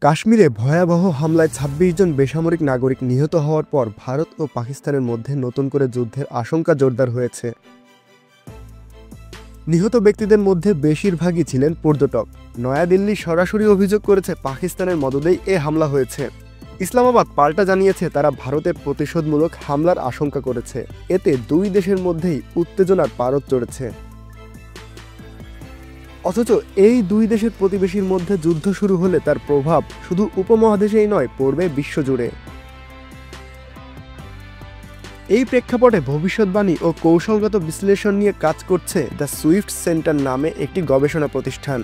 কাশ্মীরে ভয়াবহ হামলায় ২৬ জন বেসামরিক নাগরিক নিহত হওয়ার পর ভারত ও পাকিস্তানের মধ্যে নতুন করে যুদ্ধের আশঙ্কা জোরদার হয়েছে। নিহত ব্যক্তিদের মধ্যে বেশিরভাগই ছিলেন পর্যটক। নয়াদিল্লি সরাসরি অভিযোগ করেছে পাকিস্তানের মদদেই এ হামলা হয়েছে। ইসলামাবাদ পাল্টা জানিয়েছে তারা ভারতের প্রতিশোধমূলক হামলার আশঙ্কা করেছে। এতে দুই দেশের মধ্যেই উত্তেজনার পারদ চড়েছে। অথচ এই দুই দেশের প্রতিবেশীর মধ্যে যুদ্ধ শুরু হলে তার প্রভাব শুধু উপমহাদেশেই নয়, পড়বে বিশ্বজুড়ে। এই প্রেক্ষাপটে ভবিষ্যৎবাণী ও কৌশলগত বিশ্লেষণ নিয়ে কাজ করছে দ্য সুইফট সেন্টার নামে একটি গবেষণা প্রতিষ্ঠান।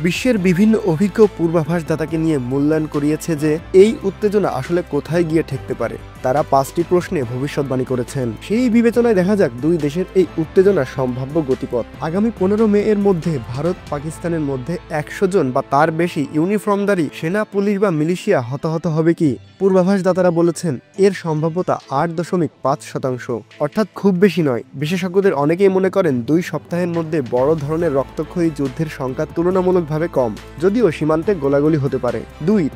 বিশ্বের বিভিন্ন অভিজ্ঞ পূর্বাভাসদাতাকে নিয়ে মূল্যায়ন করিয়েছে যে এই উত্তেজনা আসলে কোথায় গিয়ে ঠেকতে পারে। তারা ৫টি প্রশ্নে ভবিষ্যৎবাণী করেছেন। সেই বিবেচনায় দেখা যাক দুই দেশের এই উত্তেজনার সম্ভাব্য গতিপথ। আগামী ১৫ মে এর মধ্যে ভারত পাকিস্তানের মধ্যে ১০০ জন বা তার বেশি ইউনিফর্মধারী সেনা, পুলিশ বা মিলিশিয়া হতাহত হবে কি? পূর্বাভাসদাতারা বলেছেন এর সম্ভাব্যতা ৮.৫%, অর্থাৎ খুব বেশি নয়। বিশেষজ্ঞদের অনেকেই মনে করেন ২ সপ্তাহের মধ্যে বড় ধরনের রক্তক্ষয়ী যুদ্ধের সংখ্যা তুলনামূলকভাবে কম, যদিও সীমান্তে গোলাগুলি হতে পারে।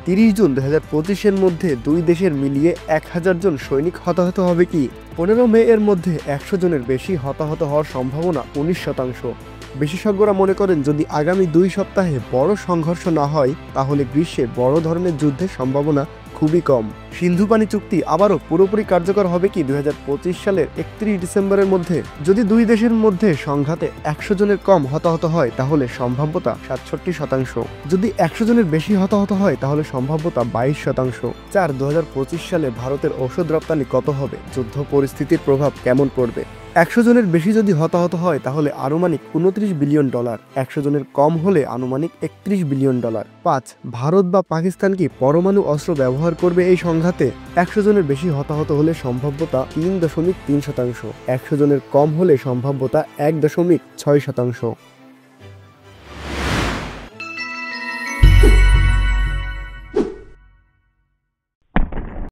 ৩০ জুন ২০২৫-এর মধ্যে দুই দেশের মিলিয়ে ১০০০ জন সৈনিক হতাহত হবে কি? ১৫ মে এর মধ্যে ১০০ জনের বেশি হতাহত হওয়ার সম্ভাবনা ১৯%। বিশেষজ্ঞরা মনে করেন যদি আগামী ২ সপ্তাহে বড় সংঘর্ষ না হয় তাহলে গ্রীষ্মে বড় ধরনের যুদ্ধের সম্ভাবনা খুবই কম। সিন্ধু পানি চুক্তি আবারও পুরোপুরি কার্যকর হবে কি ২০২৫ সালের ৩১ ডিসেম্বরের মধ্যে? যদি দুই দেশের মধ্যে সংঘাতে ১০০ জনের কম হতাহত হয় তাহলে সম্ভাব্যতা ৬৭%। যদি ১০০ জনের বেশি হতাহত হয় তাহলে সম্ভাব্যতা ২২%। ২০২৫ সালে ভারতের ঔষধ রপ্তানি কত হবে? যুদ্ধ পরিস্থিতির প্রভাব কেমন পড়বে? ১০০ জনের বেশি যদি হতাহত হয় তাহলে আনুমানিক $২৯ বিলিয়ন, ১০০ জনের কম হলে আনুমানিক $৩১ বিলিয়ন। ৫. ভারত বা পাকিস্তান কি পরমাণু অস্ত্র ব্যবহার করবে এই সংঘাতে? ১০০ জনের বেশি হতাহত হলে সম্ভাব্যতা ৩.৩%, ১০০ জনের কম হলে সম্ভাব্যতা ১.৬%।